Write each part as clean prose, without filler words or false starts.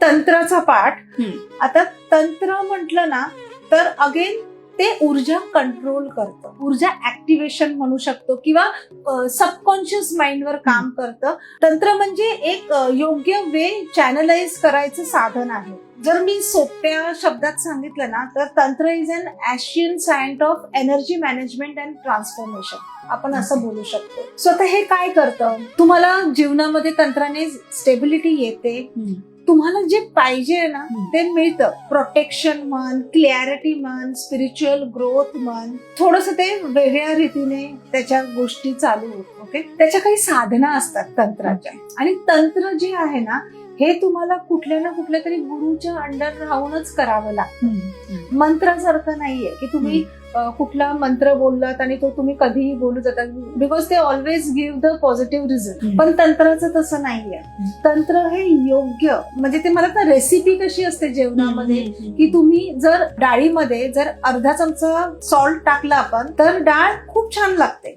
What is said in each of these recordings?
तंत्राचा पाठ. आता तंत्र म्हटलं ना तर अगेन ते ऊर्जा कंट्रोल करतं, ऊर्जा ऍक्टिव्हेशन म्हणू शकतो किंवा सबकॉन्शियस माइंडवर काम करतं. तंत्र म्हणजे एक योग्य वे चॅनलाइज करायचं साधन आहे. जर मी सोप्या शब्दात सांगितलं ना तर तंत्र is an Asian science of energy management and transformation, आपण असं बोलू शकतो. सो आता हे काय करतं, तुम्हाला जीवनामध्ये तंत्राने स्टेबिलिटी येते, तुम्हाला जे पाहिजे ना ते मिळतं. प्रोटेक्शन म्हण, क्लॅरिटी म्हण, स्पिरिच्युअल ग्रोथ म्हण, थोडस ते वेगळ्या रीतीने त्याच्या गोष्टी चालू होत. ओके, त्याच्या काही साधना असतात तंत्राच्या. आणि तंत्र जे आहे ना हे तुम्हाला कुठल्या ना कुठल्या तरी गुरुच्या अंडर राहूनच करावं लागतं. मंत्रासारखं नाहीये की तुम्ही कुठला मंत्र बोललात आणि तो तुम्ही कधीही बोलू जातात, बिकॉज ते always give the positive result. पण तंत्राचं तसं नाहीये. तंत्र हे योग्य, म्हणजे ते मला तर रेसिपी कशी असते जेवणामध्ये की तुम्ही जर डाळीमध्ये जर अर्धा चमचा सॉल्ट टाकला आपण तर डाळ खूप छान लागते.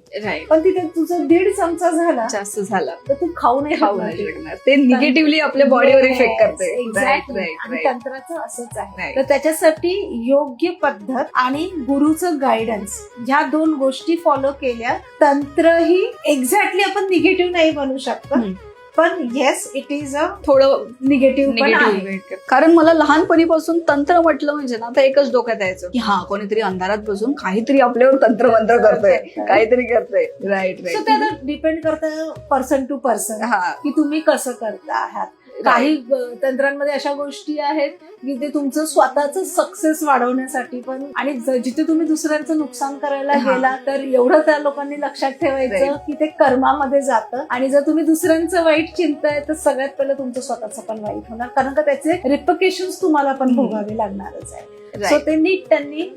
पण तिथे तुझं 1.5 चमचा झाला, जास्त झाला तर तू खाऊ नाही शकणार. ते निगेटिव्हली आपल्या बॉडीवर इफेक्ट करते. एक्झॅक्टली. आणि तंत्राचं असंच आहे. तर त्याच्यासाठी योग्य पद्धत आणि गुरुचं गायडन्स, ह्या 2 गोष्टी फॉलो केल्या, तंत्र ही एक्झॅक्टली आपण निगेटिव्ह नाही बनू शकत, पण येस इट इज अ थोडं निगेटिव्ह पण आहे. कारण मला लहानपणीपासून तंत्र म्हटलं म्हणजे ना तर एकच डोक्यात यायचं की हा कोणीतरी अंधारात बसून काहीतरी आपल्यावर तंत्र मंत्र करतोय, काहीतरी करतोय. राईट सो ते डिपेंड करतं पर्सन टू पर्सन की तुम्ही कसं करता आहात. काही तंत्रांमध्ये अशा गोष्टी आहेत की ते तुमचं स्वतःचं सक्सेस वाढवण्यासाठी पण, आणि जिथे तुम्ही दुसऱ्यांचं नुकसान करायला गेला तर एवढं त्या लोकांनी लक्षात ठेवायचं की ते कर्मामध्ये जातं. आणि जर तुम्ही दुसऱ्यांचं वाईट चिंताय तर सगळ्यात पहिलं तुमचं स्वतःचं पण वाईट होणार, कारण का त्याचे रिपकेशन्स तुम्हाला पण भोगावे लागणारच आहे. सो ते नीट त्यांनी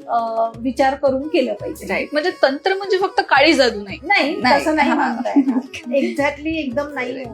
विचार करून केलं पाहिजे. म्हणजे तंत्र म्हणजे फक्त काळी जादू नाही, तसं नाही म्हणताय. एक्झॅक्टली एकदम नाही.